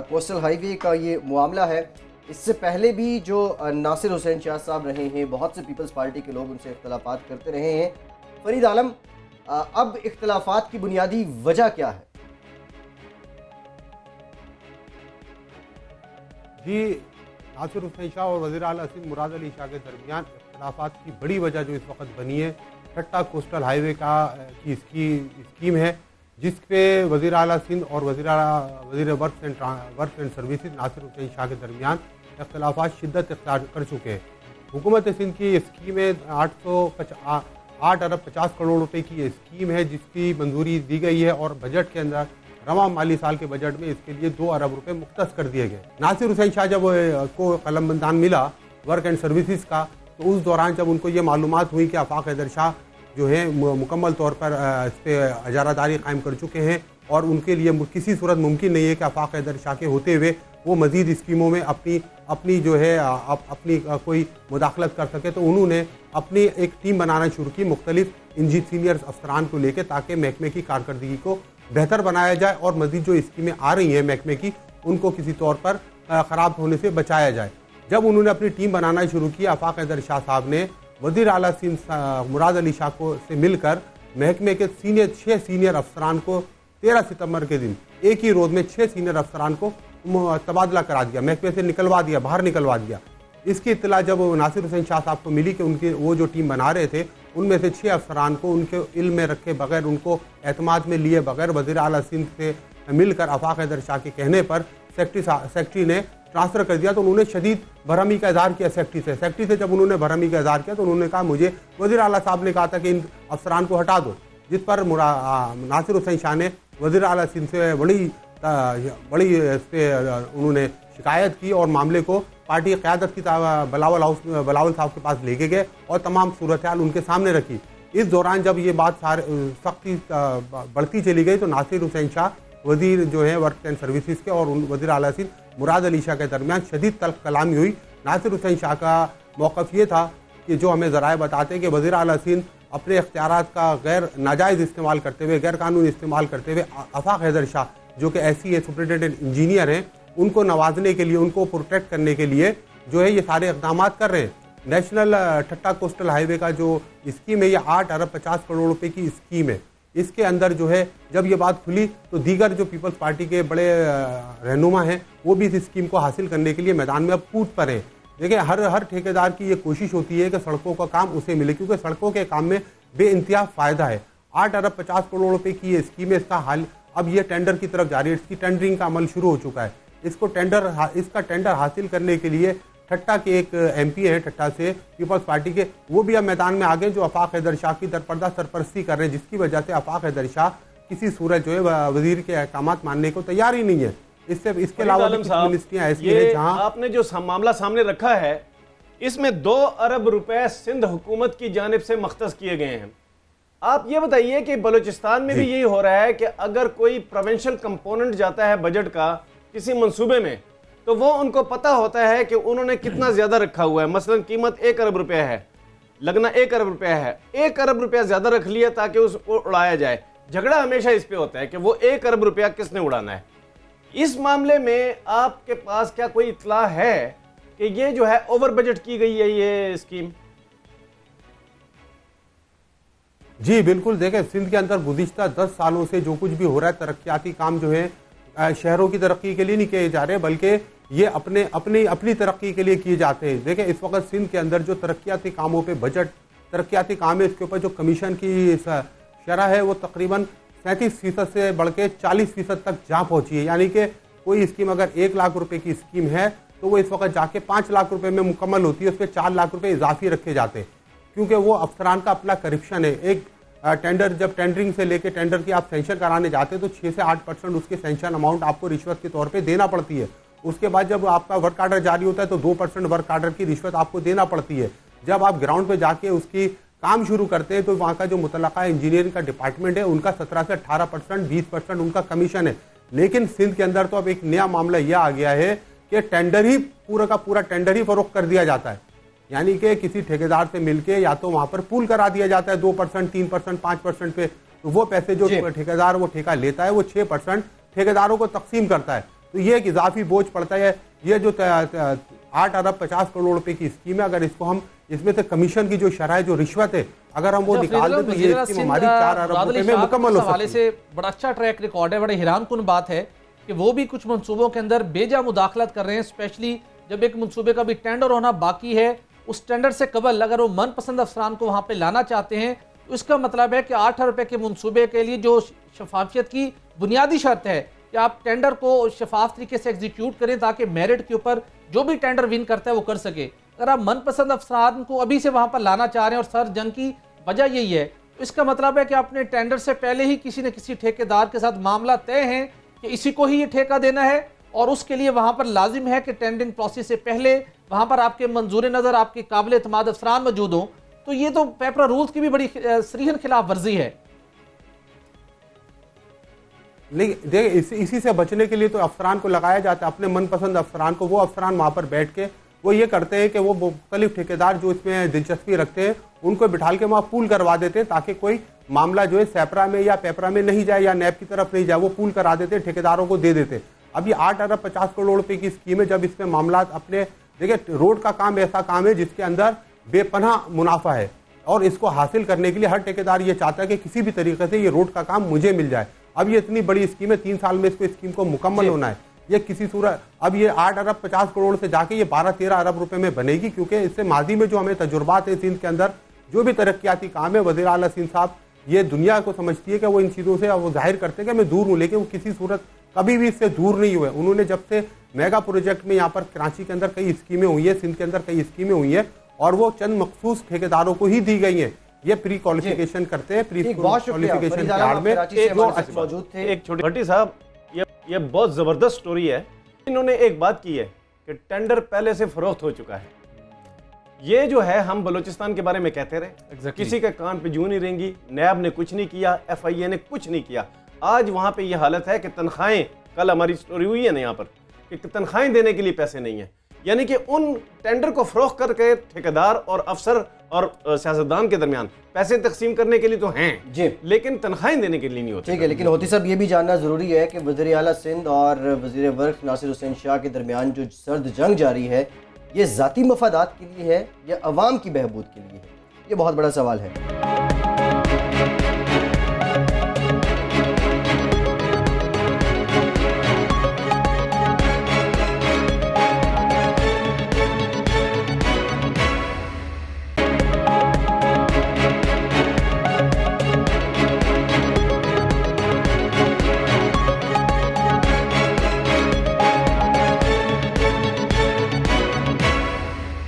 कोस्टल हाईवे का ये मामला है। इससे पहले भी जो नासिर हुसैन शाह साहब रहे हैं, बहुत से पीपल्स पार्टी के लोग उनसे इख्तलाफात करते रहे हैं। फरीद आलम, अब इख्तलाफात की बुनियादी वजह क्या है? जी, नासिर हुसैन शाह और वज़ीर आला सिंध मुराद अली शाह के दरमियान इख्तलाफात की बड़ी वजह जो इस वक्त बनी है, ठट्टा कोस्टल हाईवे की स्कीम है, जिस पे वज़ीर आला सिंध और वज़ीर works and services Nasir Hussain Shah के दरमियान इख्तलाफात शिद्दत इख्तियार कर चुके हैं। हुकूमत सिंध की स्कीमें 8 अरब 50 करोड़ रुपए की ये स्कीम है जिसकी मंजूरी दी गई है और बजट के अंदर रवा माली साल के बजट में इसके लिए 2 अरब रुपए मुख्तस कर दिए गए। नासिर हुसैन शाह जब को कलमबंदान मिला वर्क एंड सर्विसेज का, तो उस दौरान जब उनको ये मालूमात हुई कि आफाक हैदर शाह जो है मुकम्मल तौर पर इस पर इजारादारी कायम कर चुके हैं और उनके लिए किसी सूरत मुमकिन नहीं है कि आफाक हैदर शाह के होते हुए वो मज़ीद स्कीमों में अपनी जो है अपनी कोई मुदाखलत कर सके, तो उन्होंने अपनी एक टीम बनाना शुरू की मुख्तलिफ सीनियर अफसरान को लेकर, ताकि महकमे की कारकर्दगी को बेहतर बनाया जाए और मज़ीद जो स्कीमें आ रही हैं महकमे की उनको किसी तौर पर ख़राब होने से बचाया जाए। जब उन्होंने अपनी टीम बनाना शुरू की, आफाक हैदर शाह साहब ने वज़ीर आला सिंध मुराद अली शाह को से मिलकर महकमे के 6 सीनियर अफसरान को 13 सितंबर के दिन एक ही रोज़ में 6 सीनियर अफसरान को तबादला करा दिया, महकमे से निकलवा दिया, बाहर निकलवा दिया। इसकी इत्तला जब नासिर हुसैन शाह साहब को मिली कि उनके वो जो टीम बना रहे थे उनमें से 6 अफसरान को उनके इल्म में रखे बगैर, उनको एतमाद में लिए बगैर वज़ीर आला सिंध से मिलकर आफाक हैदर शाह के कहने पर सेक्रेटरी ने ट्रांसफ़र कर दिया, तो उन्होंने शदीद बरहमी का इज़हार किया सेक्रेटरी से जब उन्होंने बरहमी का इज़हार किया तो उन्होंने कहा मुझे वज़ीर आला साहब ने कहा था कि इन अफसरान को हटा दो, जिस पर नासिर हुसैन शाह ने वज़ीर आला सिंध से बड़ी इस पर उन्होंने शिकायत की और मामले को पार्टी क़यादत की बिलावल साहब के पास लेके गए और तमाम सूरत हाल उनके सामने रखी। इस दौरान जब ये बात सख्ती बढ़ती चली गई तो नासिर हुसैन शाह वज़ीर जो है वर्क एंड सर्विसेज के और वज़ीर आला सिंध मुराद अली शाह के दरमियान शदीद तल्ख कलामी हुई। नासिर हुसैन शाह का मौक़िफ़ ये था कि जो हमें ज़राए बताते हैं कि वज़ीर आला सिंध अपने इख्तियारात का गैर नाजायज़ इस्तेमाल करते हुए, गैर कानूनी इस्तेमाल करते हुए आफाक हैदर शाह जो कि ऐसी सुपरिटेंडेंट इंजीनियर हैं, उनको नवाजने के लिए, उनको प्रोटेक्ट करने के लिए जो है ये सारे इक़दाम कर रहे हैं। नेशनल ठट्टा कोस्टल हाईवे का जो स्कीम है ये 8 अरब 50 करोड़ रुपए की स्कीम है। इसके अंदर जो है जब ये बात खुली तो दीगर जो पीपल्स पार्टी के बड़े रहनुमा हैं वो भी इस स्कीम को हासिल करने के लिए मैदान में अब कूद पर हैं। देखिए हर ठेकेदार की ये कोशिश होती है कि सड़कों का काम उसे मिले, क्योंकि सड़कों के काम में बेइंतहा फ़ायदा है। 8 अरब 50 करोड़ रुपए की ये स्कीम है, इसका हाल अब ये टेंडर की तरफ जारी है, इसकी टेंडरिंग का अमल शुरू हो चुका है। इसका टेंडर हासिल करने के लिए ठट्टा के एक MP हैं ठट्टा से पीपल्स पार्टी के, वो भी अब मैदान में आ गए, जो आफाक हैदर शाह की दरपर्दा सरपरस्ती कर रहे हैं, जिसकी वजह से आफाक हैदर शाह किसी सूरत जो है वजीर के अहकाम मानने को तैयार ही नहीं है। इसके अलावा मिनिस्ट्रियाँ ऐसी हैं जहाँ आपने जो मामला सामने रखा है इसमें 2 अरब रुपए सिंध हुकूमत की जानिब से मख्तस किए गए हैं। आप ये बताइए कि बलूचिस्तान में भी यही हो रहा है कि अगर कोई प्रोविंशियल कंपोनेंट जाता है बजट का किसी मंसूबे में तो वो उनको पता होता है कि उन्होंने कितना ज्यादा रखा हुआ है। मसलन कीमत 1 अरब रुपया है, लगना 1 अरब रुपया है, 1 अरब रुपया ज्यादा रख लिया ताकि उसको उड़ाया जाए। झगड़ा हमेशा इस पे होता है कि वो 1 अरब रुपया किसने उड़ाना है। इस मामले में आपके पास क्या कोई इत्तला है कि ये जो है ओवर बजट की गई है ये स्कीम? जी बिल्कुल, देखें सिंध के अंदर गुज़िश्ता 10 सालों से जो कुछ भी हो रहा है तरक्याती काम जो है शहरों की तरक्की के लिए नहीं किए जा रहे बल्कि ये अपनी तरक्की के लिए किए जाते हैं। देखें इस वक्त सिंध के अंदर जो तरक्याती कामों पे बजट तरक्याती काम है इसके ऊपर जो कमीशन की शरह है वो तकरीबन 37% से बढ़ के 40% तक जा पहुंची है। यानी कि कोई स्कीम अगर 1 लाख रुपए की स्कीम है तो वो इस वक्त जाके 5 लाख रुपए में मुकम्मल होती है, उस पर 4 लाख रुपए इजाफी रखे जाते हैं, क्योंकि वो अफसरान का अपना करप्शन है। एक टेंडर जब टेंडरिंग से लेके टेंडर की आप सेंशन कराने जाते हैं तो 6 से 8% उसके सेंशन अमाउंट आपको रिश्वत के तौर पे देना पड़ती है। उसके बाद जब आपका वर्क आर्डर जारी होता है तो 2% वर्क आर्डर की रिश्वत आपको देना पड़ती है। जब आप ग्राउंड पे जाके उसकी काम शुरू करते हैं तो वहाँ का जो मुतलका इंजीनियरिंग का डिपार्टमेंट है उनका 17 से 18%, 20% उनका कमीशन है। लेकिन सिंध के अंदर तो अब एक नया मामला यह आ गया है कि टेंडर ही पूरा का पूरा टेंडर ही फरोख्त कर दिया जाता है। यानी कि किसी ठेकेदार से मिलके या तो वहां पर पूल करा दिया जाता है 2%, 3%, 5% पे, तो वो पैसे जो ठेकेदार वो ठेका लेता है वो 6% ठेकेदारों को तकसीम करता है। तो ये एक इजाफी बोझ पड़ता है। ये जो 8 अरब 50 करोड़ रुपए की स्कीम है, अगर इसको हम इसमें से कमीशन की जो शरह जो रिश्वत है अगर हम वो निकाल दें तो ये स्कीम हमारी 4 अरब रुपए में मुकम्मल हो सकती है। बड़ा अच्छा ट्रैक रिकॉर्ड है। बड़े हैरानकुन बात है कि वो भी कुछ मंसूबों के अंदर बेजा मुदाखलत कर रहे हैं, स्पेशली जब एक मंसूबे का भी टेंडर होना बाकी है। उस टेंडर से कबल अगर वो मनपसंद अफसरान को वहां पे लाना चाहते हैं तो इसका मतलब है कि 8 अरब रुपए के मंसूबे के लिए जो शफाफियत की बुनियादी शर्त है कि आप टेंडर को शफाफ तरीके से एग्जीक्यूट करें ताकि मेरिट के ऊपर जो भी टेंडर विन करता है वो कर सके। अगर आप मनपसंद अफसरान को अभी से वहाँ पर लाना चाह रहे हैं और सर जंग की वजह यही है, तो इसका मतलब है कि आपने टेंडर से पहले ही किसी न किसी ठेकेदार के साथ मामला तय है कि इसी को ही ये ठेका देना है, और उसके लिए वहाँ पर लाजिम है कि टेंडरिंग प्रोसेस से पहले वहाँ पर आपके मंजूर नज़र आपके काबिल एतमाद अफसरान मौजूद हों। तो ये तो पेपरा रूल्स की भी बड़ी सरीहन खिलाफ वर्जी है। लेकिन देखिए इसी से बचने के लिए तो अफसरान को लगाया जाता है, अपने मनपसंद अफसरान को। वो अफसरान वहाँ पर बैठ के वो ये करते हैं कि वो मुख्तलिफ ठेकेदार जो इसमें दिलचस्पी रखते हैं उनको बिठाल के वहाँ पूल करवा देते हैं, ताकि कोई मामला जो है सेपरा में या पेपरा में नहीं जाए या नैब की तरफ नहीं जाए, वो पूल करा देते हैं, ठेकेदारों को दे देते हैं। अब ये 8 अरब 50 करोड़ रुपए की स्कीम है। जब इसमें मामला अपने देखिए, रोड का काम ऐसा काम है जिसके अंदर बेपनाह मुनाफा है, और इसको हासिल करने के लिए हर ठेकेदार ये चाहता है कि किसी भी तरीके से ये रोड का काम मुझे मिल जाए। अब ये इतनी बड़ी स्कीम है, 3 साल में इसको स्कीम को मुकम्मल होना है। ये किसी सूरत अब ये 8 अरब 50 करोड़ से जाके ये 12-13 अरब रुपए में बनेगी, क्योंकि इससे माजी में जो हमें तजुर्बात है सिंध के अंदर जो भी तरक्याती काम है, वज़ीर आला सिंध साहब ये दुनिया को समझती है कि वो इन चीज़ों से वो जाहिर करते हैं कि मैं दूर हूँ, लेकिन वो किसी सूरत कभी भी इससे दूर नहीं हुए। उन्होंने जब से मेगा प्रोजेक्ट में यहाँ पर कराची के अंदर कई स्कीमें हुई है, सिंध के अंदर कई स्कीमें हुई है, और वो चंद मखसूस ठेकेदारों को ही दी गई हैं। ये प्री क्वालिफिकेशन करते हैं, प्री क्वालिफिकेशन कार्ड में मौजूद थे। एक छोटी भट्टी साहब, ये बहुत जबरदस्त स्टोरी है। इन्होंने एक बात की है कि टेंडर पहले से फरोख्त हो चुका है। ये जो है हम बलूचिस्तान के बारे में कहते रहे, किसी के कान पे जूं नहीं रेंगी, नैब ने कुछ नहीं किया, FIA ने कुछ नहीं किया। आज वहां पे ये हालत है कि तनख्वाहें, कल हमारी स्टोरी हुई है ना यहाँ पर कि तनख्वाहें देने के लिए पैसे नहीं है, यानी कि उन टेंडर को फरोख्त करके ठेकेदार और अफसर और सियासतदान के दरमियान पैसे तकसीम करने के लिए तो हैं जी, लेकिन तनख्वाहें देने के लिए नहीं होती। ठीक है, लेकिन होती साहब ये भी जानना जरूरी है कि वज़ीर आला सिंध और वज़ीर वर्क नासिर हुसैन शाह के दरमियान जो सर्द जंग जारी है, ये ज़ाती मफादात के लिए है या अवाम की बहबूद के लिए है? ये बहुत बड़ा सवाल है।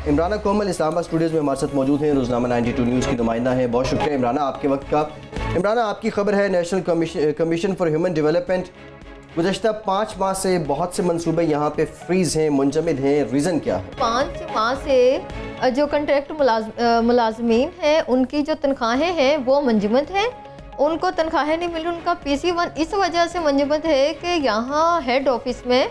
इमराना कोमल इस्लामाबाद स्टूडियोज़ में हमारे साथ मौजूद हैं, रोज़नामा 92 न्यूज़ की नुमाइंदा है। बहुत शुक्रिया इमराना आपके वक्त का। इमराना, आपकी खबर है national commission for human development गुज़श्ता 5 माह से बहुत से मंसूबे यहाँ पे फ्रीज़ हैं, मुंजमद हैं, रीज़न क्या है? 5 माह से जो कंट्रैक्ट मुलाजमीन हैं उनकी जो तनख्वाहें हैं वो मुंजमद हैं, उनको तनख्वाहें नहीं मिली। उनका PC1 इस वजह से मुंजमद है कि यहाँ हेड ऑफिस में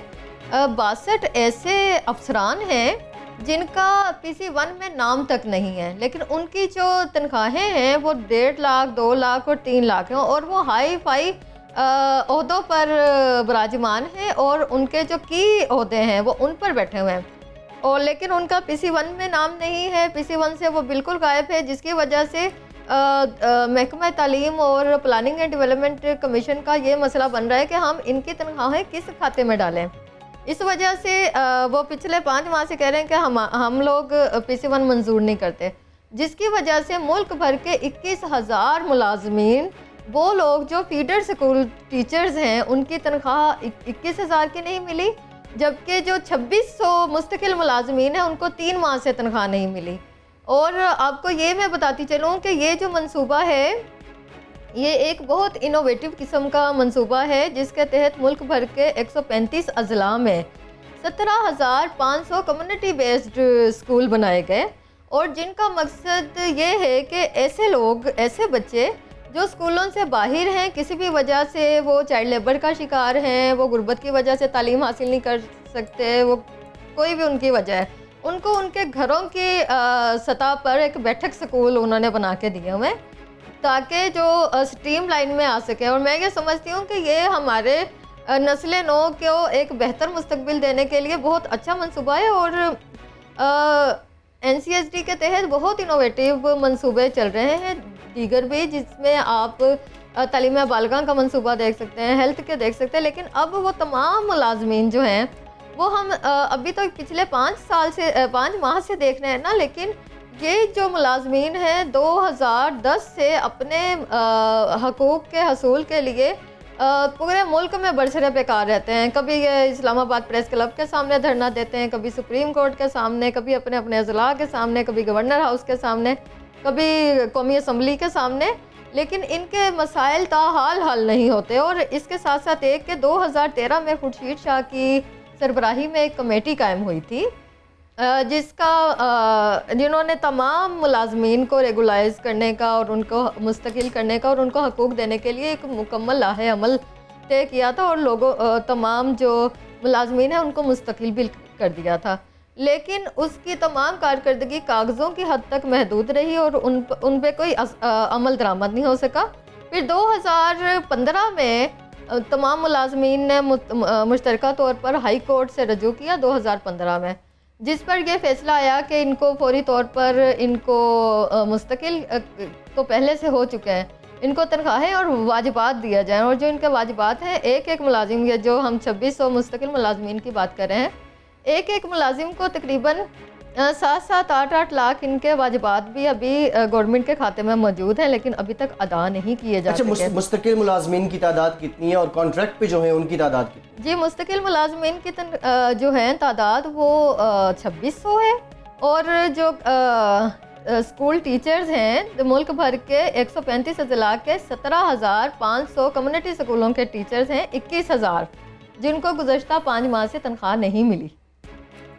62 ऐसे अफसरान हैं जिनका PC1 में नाम तक नहीं है, लेकिन उनकी जो तनख्वाहें हैं वो 1.5 लाख, 2 लाख और 3 लाख हैं, और वो हाई फाई ओहदों पर विराजमान हैं, और उनके जो की ओहदे हैं वो उन पर बैठे हुए हैं, और लेकिन उनका PC1 में नाम नहीं है। PC1 से वो बिल्कुल गायब है, जिसकी वजह से महकमा तालीम और प्लानिंग एंड डेवलपमेंट कमीशन का ये मसला बन रहा है कि हम इनकी तनख्वाहें किस खाते में डालें। इस वजह से वो पिछले 5 माह से कह रहे हैं कि हम लोग PC1 मंजूर नहीं करते, जिसकी वजह से मुल्क भर के 21,000 मुलाजमीन, वो लोग जो फीडर स्कूल टीचर्स हैं, उनकी तनख्वाह 21,000 की नहीं मिली, जबकि जो 2600 मुस्तकिल मुलाजमीन हैं उनको 3 माह से तनख्वाह नहीं मिली। और आपको ये मैं बताती चलूँ कि ये जो मंसूबा है ये एक बहुत इनोवेटिव किस्म का मंसूबा है, जिसके तहत मुल्क भर के 135 अजला में 17,500 कम्युनिटी बेस्ड स्कूल बनाए गए, और जिनका मकसद ये है कि ऐसे लोग, ऐसे बच्चे जो स्कूलों से बाहर हैं, किसी भी वजह से वो चाइल्ड लेबर का शिकार हैं, वो गुर्बत की वजह से तालीम हासिल नहीं कर सकते, वो कोई भी उनकी वजह है, उनको उनके घरों की सतह पर एक बैठक स्कूल उन्होंने बना के दिए हुए हैं, ताकि जो स्ट्रीम लाइन में आ सके। और मैं ये समझती हूँ कि ये हमारे नस्ल नौ को एक बेहतर मुस्तकबिल देने के लिए बहुत अच्छा मंसूबा है, और NCSD के तहत बहुत इनोवेटिव मंसूबे चल रहे हैं दीगर भी, जिसमें आप तालीम बालिगा का मंसूबा देख सकते हैं, हेल्थ के देख सकते हैं, लेकिन अब वो तमाम मुलाजमीन जो हैं वो हम अभी तो पिछले 5 माह से देख रहे हैं ना, लेकिन ये जो मुलाजमीन हैं 2010 से अपने हकूक़ के हसूल के लिए पूरे मुल्क में बरसरे बेकार रहते हैं। कभी ये इस्लामाबाद प्रेस क्लब के सामने धरना देते हैं, कभी सुप्रीम कोर्ट के सामने, कभी अपने अपने अजला के सामने, कभी गवर्नर हाउस के सामने, कभी कौमी असम्बली के सामने, लेकिन इनके मसाइल ताहाल हल नहीं होते। और इसके साथ साथ एक के 2013 में खुर्शीद शाह की सरबराही में एक कमेटी कायम हुई थी जिन्होंने तमाम मुलाजमीन को रेगुलाइज करने का और उनको मुस्तकिल करने का और उनको हकूक़ देने के लिए एक मुकम्मल लाहे अमल तय किया था और लोगों तमाम जो मुलाजमीन हैं उनको मुस्तकिल भी कर दिया था। लेकिन उसकी तमाम कारकर्दगी कागज़ों की हद तक महदूद रही और उन पर कोई अमल दरामद नहीं हो सका। फिर 2015 में तमाम मुलाजमीन ने मुश्तरका तौर पर हाई कोर्ट से रजू किया 2015 में, जिस पर यह फैसला आया कि इनको फौरी तौर पर इनको मुस्तकिल तो पहले से हो चुके हैं, इनको तनख्वाहें और वाजिबात दिया जाए। और जो इनके वाजिबात हैं, एक एक मुलाजिम, ये जो हम 2600 मुस्तकिल मुलाजमीन की बात कर रहे हैं, एक एक मुलाजिम को तकरीबन 7-7, 8-8 लाख इनके वाजिबात भी अभी गवर्नमेंट के खाते में मौजूद हैं, लेकिन अभी तक अदा नहीं किए जा सके। अच्छा, मुस्तकिल मुलाजमीन की तादाद कितनी है और कॉन्ट्रैक्ट पे जो है उनकी तादाद कितनी? जी, मुस्तकिल मुलाजमीन की जो है तादाद वो 2600 है और जो स्कूल टीचर्स हैं मुल्क भर के 135 अजला के 17,500 कम्युनिटी स्कूलों के टीचर्स हैं 21,000 जिनको गुज़श्ता 5 माह से तनख्वाह नहीं मिली।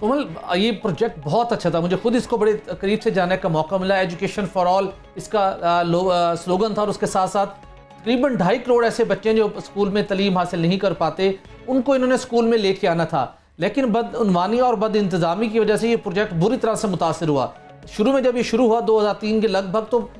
कोमल, ये प्रोजेक्ट बहुत अच्छा था, मुझे खुद इसको बड़े करीब से जानने का मौका मिला। एजुकेशन फॉर ऑल इसका स्लोगन था और उसके साथ साथ तकरीबन 2.5 करोड़ ऐसे बच्चे जो स्कूल में तालीम हासिल नहीं कर पाते उनको इन्होंने स्कूल में लेके आना था। लेकिन बदउनवानी और बद इंतज़ामी की वजह से ये प्रोजेक्ट बुरी तरह से मुतासर हुआ। शुरू में जब ये शुरू हुआ 2003 के लगभग, तो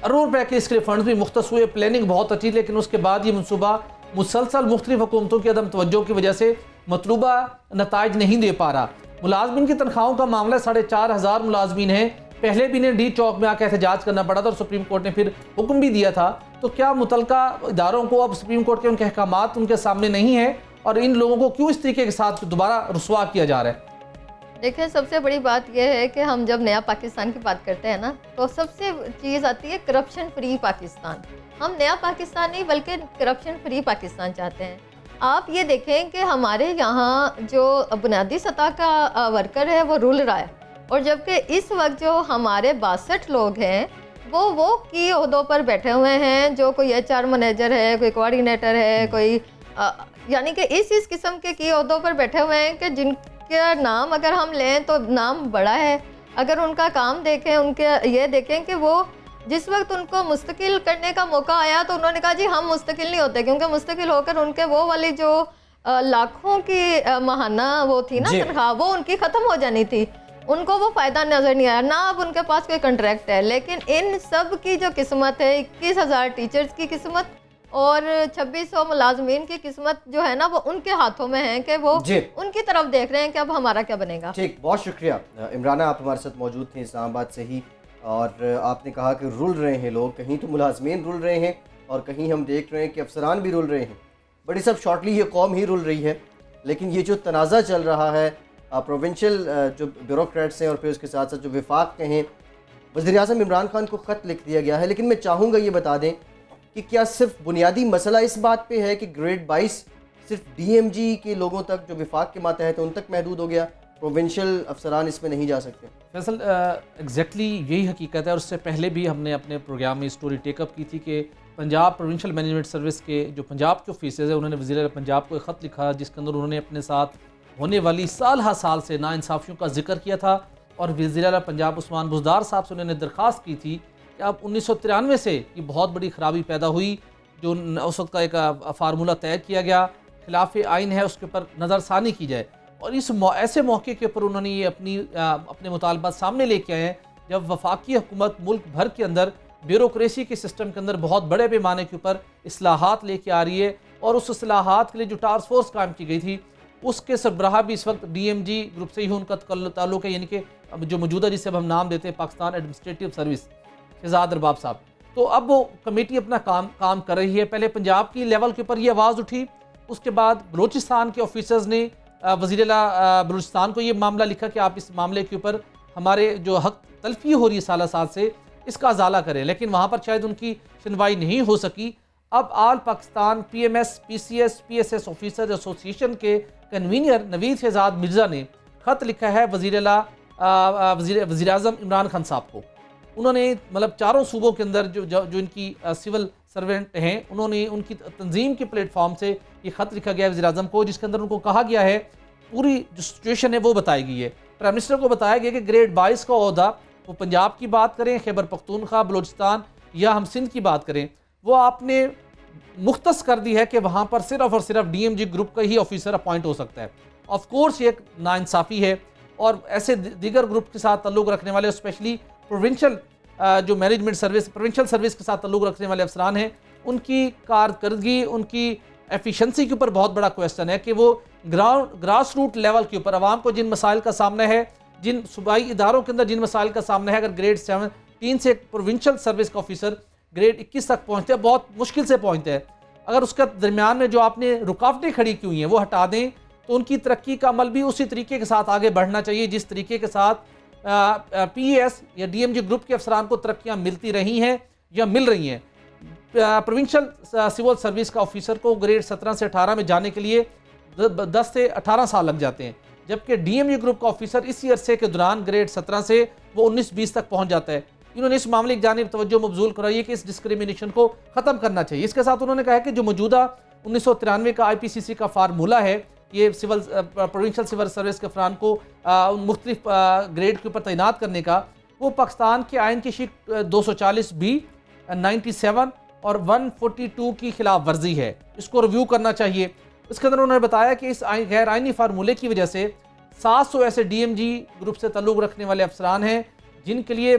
अरबों रुपए के इसके लिए फंड्स भी मुख्तस हुए, प्लानिंग बहुत अच्छी, लेकिन उसके बाद ये मनसूबा मुसलसल मुख्तलिफ हुकूमतों की अदम तवज्जो की वजह से मतलूबा नताइज नहीं दे पा रहा। मुलाजमीन की तनख्वाहों का मामला 4,500 मुलाजमीन हैं, पहले भी इन्हें डी चौक में आकर एहतजाज करना पड़ा था और सुप्रीम कोर्ट ने फिर हुक्म भी दिया था। तो क्या मुतलका इदारों को अब सुप्रीम कोर्ट के उनके अहकामात उनके सामने नहीं है और इन लोगों को क्यों इस तरीके के साथ दोबारा रुसवा किया जा रहा है? देखिए, सबसे बड़ी बात यह है कि हम जब नया पाकिस्तान की बात करते हैं ना, तो सबसे चीज़ आती है करप्शन फ्री पाकिस्तान। हम नया पाकिस्तान नहीं बल्कि करप्शन फ्री पाकिस्तान चाहते हैं। आप ये देखें कि हमारे यहाँ जो बुनियादी सतह का वर्कर है वो रूल रहा है, और जबकि इस वक्त जो हमारे 62 लोग हैं वो की ओहदों पर बैठे हुए हैं, जो कोई HR मैनेजर है, कोई कोऑर्डिनेटर है, कोई यानी कि इस किस्म के की ओहदों पर बैठे हुए हैं कि जिनके नाम अगर हम लें तो नाम बड़ा है। अगर उनका काम देखें, उनके ये देखें कि वो जिस वक्त उनको मुस्तकिल करने का मौका आया तो उन्होंने कहा जी हम मुस्तकिल नहीं होते, क्योंकि मुस्तकिल होकर उनके वो वाली जो लाखों की माहाना वो थी ना तनख्वाह, वो उनकी ख़त्म हो जानी थी। उनको वो फ़ायदा नज़र नहीं आया, ना अब उनके पास कोई कॉन्ट्रैक्ट है। लेकिन इन सब की जो किस्मत है, 21,000 टीचर्स की किस्मत और 2600 मुलाजमीन की किस्मत जो है ना, वो उनके हाथों में है कि वो उनकी तरफ देख रहे हैं कि अब हमारा क्या बनेगा। ठीक, बहुत शुक्रिया इमराना, आप हमारे साथ मौजूद थे इस्लामाबाद से ही, और आपने कहा कि रुल रहे हैं लोग, कहीं तो मुलाजमीन रुल रहे हैं और कहीं हम देख रहे हैं कि अफसरान भी रुल रहे हैं। बड़ी सब शॉर्टली ये कौम ही रुल रही है। लेकिन ये जो तनाज़ा चल रहा है प्रोविंशियल जो ब्यूरोक्रेट्स हैं और फिर उसके साथ साथ जो विफाक के हैं, वज़ीर-ए-आज़म इमरान खान को ख़त लिख दिया गया है। लेकिन मैं चाहूँगा ये बता दें कि क्या सिर्फ बुनियादी मसला इस बात पे है कि ग्रेड 22 सिर्फ DMG के लोगों तक जो विफाक के मातहत है उन तक महदूद हो गया, प्रोविंशियल अफसरान इसमें नहीं जा सकते? फैसल, एग्जैक्टली यही हकीकत है। और उससे पहले भी हमने अपने प्रोग्राम में स्टोरी टेकअप की थी कि पंजाब प्रोविंशियल मैनेजमेंट सर्विस के जो पंजाब के ऑफिसर्स हैं उन्होंने वज़ीर पंजाब को एक ख़त लिखा जिसके अंदर उन्होंने अपने साथ होने वाली साल हर साल से नाइंसाफ़ियों का जिक्र किया था। और वज़ीर पंजाब उस्मान बुज़दार साहब से उन्होंने दरख्वास्त की थी कि अब 1993 से ये बहुत बड़ी ख़राबी पैदा हुई, जो उस वक्त का एक फार्मूला तय किया गया, खिलाफ आइन है, उसके ऊपर नज़रसानी की जाए। और इस ऐसे मौके के ऊपर उन्होंने ये अपने मुतालबात सामने लेके आए हैं जब वफाकी हुकूमत मुल्क भर के अंदर ब्यूरोक्रेसी के सिस्टम के अंदर बहुत बड़े पैमाने के ऊपर इस्लाहात लेके आ रही है। और उस इस्लाहात के लिए जो टास्क फोर्स कायम की गई थी उसके सरबराह भी इस वक्त DMG ग्रुप से ही उनका ताल्लुक है, यानी कि जो मौजूदा जिसे अब हम नाम देते हैं पाकिस्तान एडमिनिस्ट्रेटिव सर्विस, शहजाद अरबाब साहब। तो अब वो कमेटी अपना काम कर रही है। पहले पंजाब की लेवल के ऊपर ये आवाज़ उठी, उसके बाद बलूचिस्तान के ऑफिसर्स ने वज़ीर बलूचिस्तान को ये मामला लिखा कि आप इस मामले के ऊपर हमारे जो हक तलफी हो रही है साल से इसका अजाला करें। लेकिन वहाँ पर शायद उनकी सुनवाई नहीं हो सकी। अब all Pakistan PMS PCS PSS officer association के कन्वीनर नवीद शहजाद मिर्ज़ा ने ख़त लिखा है वज़ीर आज़म इमरान खान साहब को। उन्होंने मतलब चारों सूबों के अंदर जो इनकी सिविल सर्वेंट हैं, उन्होंने उनकी तंजीम के प्लेटफॉर्म से ये ख़त लिखा गया वज़ीर आज़म को, जिसके अंदर उनको कहा गया है पूरी जो सिचुएशन है वो बताई गई है। प्राइम मिनिस्टर को बताया गया कि ग्रेड 22 का ओहदा, वो पंजाब की बात करें, खैबर पख्तूनख्वा, बलूचिस्तान या हम सिंध की बात करें, वो आपने मुख्तस कर दी है कि वहाँ पर सिर्फ और सिर्फ DMG ग्रुप का ही ऑफिसर अपॉइंट हो सकता है। ऑफ कोर्स ये एक नाइंसाफ़ी है और ऐसे दीगर ग्रुप के साथ ताल्लुक़ रखने वाले, स्पेशली प्रोविंशियल जो मैनेजमेंट सर्विस, प्रोविंशियल सर्विस के साथ ताल्लुक़ रखने वाले अफसरान हैं, उनकी कारकर्दगी, उनकी एफिशिएंसी के ऊपर बहुत बड़ा क्वेश्चन है कि वो ग्रास रूट लेवल के ऊपर आवाम को जिन मसाइल का सामना है, जिन सूबाई इदारों के अंदर जिन मसाइल का सामना है, अगर ग्रेड 17 से एक प्रोविंशियल सर्विस का ऑफिसर ग्रेड 21 तक पहुँचते हैं, बहुत मुश्किल से पहुँचते हैं, अगर उसका दरमियान में जो आपने रुकावटें खड़ी की हुई हैं वो हटा दें तो उनकी तरक्की का अमल भी उसी तरीके के साथ आगे बढ़ना चाहिए जिस तरीके के साथ PES या DMG ग्रुप के अफसरान को तरक्कियाँ मिलती रही हैं या मिल रही हैं। प्रोविंशियल सिविल सर्विस का ऑफिसर को ग्रेड 17 से 18 में जाने के लिए 10 से 18 साल लग जाते हैं, जबकि DMG ग्रुप का ऑफिसर इसी अरसे के दौरान ग्रेड 17 से वो 19-20 तक पहुंच जाता है। इन्होंने इस मामले की जानिब तवज्जो मबजूल कराई है कि इस डिस्क्रिमिनेशन को ख़त्म करना चाहिए। इसके साथ उन्होंने कहा है कि जो मौजूदा 1993 का IPCC का फार्मूला है, ये सिविल प्रोविंशियल सिविल सर्विस के अफरान को मुख्तलिफ ग्रेड के ऊपर तैनात करने का, वो पाकिस्तान के आइन की शिक 240B, 97 और 142 की खिलाफ वर्जी है। इसको रिव्यू करना चाहिए। इसके अंदर उन्होंने बताया कि इस गैर आइनी फार्मूले की वजह से 700 ऐसे DMG ग्रुप से ताल्लुक़ रखने वाले अफसरान हैं जिनके लिए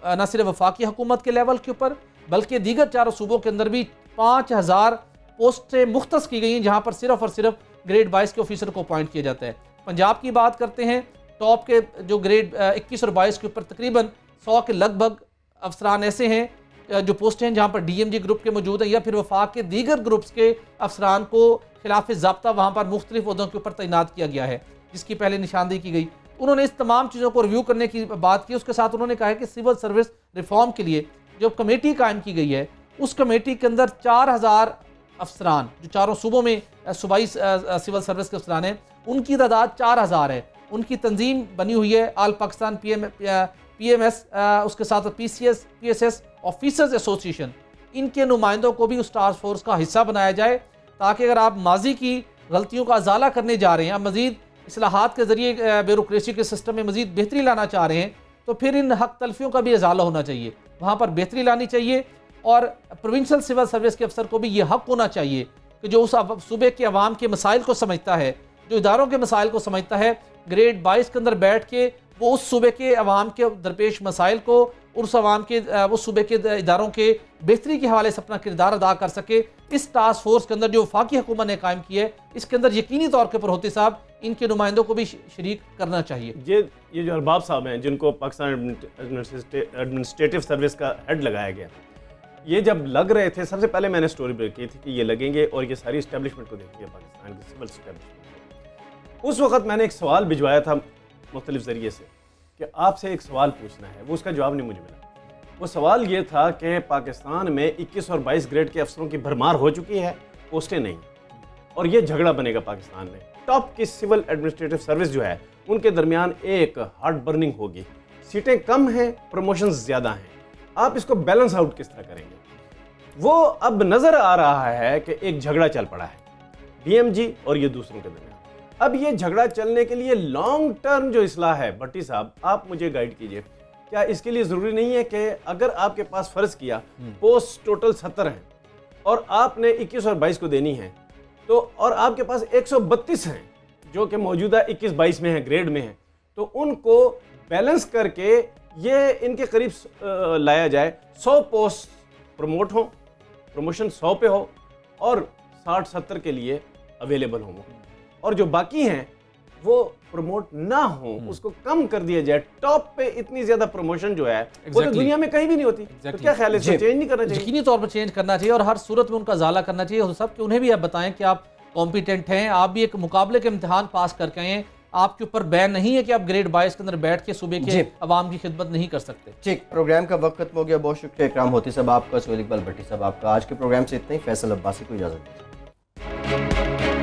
न सिर्फ वफाकी हुकूमत के लेवल के ऊपर बल्कि दीगर चारों सूबों के अंदर भी 5000 पोस्टें मुख्तस की गई हैं, जहाँ पर सिर्फ और सिर्फ ग्रेड 22 के ऑफिसर को अपॉइंट किया जाता है। पंजाब की बात करते हैं, टॉप के जो ग्रेड 21 और 22 के ऊपर तकरीबन 100 के लगभग अफसरान ऐसे हैं जो पोस्ट हैं जहाँ पर DMG ग्रुप के मौजूद हैं या फिर वफाक के दीगर ग्रुप्स के अफसरान को खिलाफ ज़ाब्ता वहाँ पर मुख्तलिफ ओहदों के ऊपर तैनात किया गया है, जिसकी पहले निशानदेही की गई। उन्होंने इस तमाम चीज़ों को रिव्यू करने की बात की। उसके साथ उन्होंने कहा है कि सिविल सर्विस रिफॉर्म के लिए जो कमेटी कायम की गई है, उस कमेटी के अंदर 4000 अफसरान जो चारों सूबों में सूबाई सिविल सर्विस के अफसरान हैं, उनकी तादाद 4000 है। उनकी तंजीम बनी हुई है आल पाकिस्तान PMS, उसके साथ PCS PSS ऑफिसर्स एसोसिएशन। इनके नुमाइंदों को भी उस टास्क फोर्स का हिस्सा बनाया जाए ताकि अगर आप माजी की गलतियों का अजाला करने जा रहे हैं, आप मज़ीद इस्लाहात के ज़रिए ब्यूरोक्रेसी के सिस्टम में मज़ीद बेहतरी लाना चाह रहे हैं, तो फिर इन हक तलफियों का भी अजाला होना चाहिए, वहाँ पर बेहतरी लानी चाहिए। और प्रोविंशियल सिविल सर्विस के अफसर को भी ये हक होना चाहिए कि जो उस सूबे के अवाम के मसाइल को समझता है, जो इदारों के मसाइल को समझता है, ग्रेड 22 के अंदर बैठ के वो उस सूबे के अवाम के दरपेश मसाइल को उस अवाम के उस सूबे के इदारों के बेहतरी के हवाले से अपना किरदार अदा कर सके। इस टास्क फोर्स के अंदर जो वफाकी हुकूमत ने कायम की है, इसके अंदर यकीनी तौर के ऊपर होती साहब इनके नुमाइंदों को भी शरीक करना चाहिए। ये जो अरबाब साहब हैं जिनको पाकिस्तान एडमिनिस्ट्रेटिव सर्विस का हेड लगाया गया, ये जब लग रहे थे, सबसे पहले मैंने स्टोरी ब्रेक की थी कि ये लगेंगे और ये सारी इस्टेब्लिशमेंट को देखेंगे पाकिस्तान की सिविल इस्टेब्लिशमेंट। उस वक्त मैंने एक सवाल भिजवाया था मुख्तलिफ ज़रिए से कि आपसे एक सवाल पूछना है, वो उसका जवाब नहीं मुझे मिला। वो सवाल ये था कि पाकिस्तान में 21 और 22 ग्रेड के अफसरों की भरमार हो चुकी है, पोस्टें नहीं, और ये झगड़ा बनेगा पाकिस्तान में। टॉप की सिविल एडमिनिस्ट्रेटिव सर्विस जो है उनके दरमियान एक हार्ट बर्निंग होगी, सीटें कम हैं, प्रमोशंस ज़्यादा हैं, आप इसको बैलेंस आउट किस तरह करेंगे? वो अब नज़र आ रहा है कि एक झगड़ा चल पड़ा है DMG और ये दूसरों के दरमियान। अब ये झगड़ा चलने के लिए लॉन्ग टर्म जो इस्लाह है, भट्टी साहब आप मुझे गाइड कीजिए, क्या इसके लिए ज़रूरी नहीं है कि अगर आपके पास फ़र्ज़ किया पोस्ट टोटल 70 हैं और आपने 21 और 22 को देनी है, तो और आपके पास 132 हैं जो कि मौजूदा 21-22 में हैं, ग्रेड में हैं, तो उनको बैलेंस करके ये इनके करीब लाया जाए, 100 पोस्ट प्रमोट हो, प्रमोशन 100 पे हो और 60-70 के लिए अवेलेबल हो, और जो बाकी हैं वो प्रमोट ना हो, उसको कम कर दिया जाए। टॉप पे इतनी ज्यादा प्रमोशन जो है वो तो दुनिया में कहीं भी नहीं होती। तो क्या ख्याल है, इसको चेंज नहीं करना चाहिए? यकीनी तौर पर चेंज करना चाहिए और हर सूरत में उनका ज़ाला करना चाहिए। और सब उन्हें भी आप बताएं कि आप कॉम्पिटेंट हैं, आप भी एक मुकाबले के इम्तिहान पास करके आए हैं, आपके ऊपर बैन नहीं है कि आप ग्रेड 22 के अंदर बैठ के सूबे के अवाम की खिदमत नहीं कर सकते। ठीक, प्रोग्राम का वक्त खत्म हो गया। बहुत शुक्रिया इकराम होती साहब आपका, सोहेल इकबाल भट्टी साहब आपका। आज के प्रोग्राम से इतना ही। फैसल अब्बासी को इजाज़त दीजिए।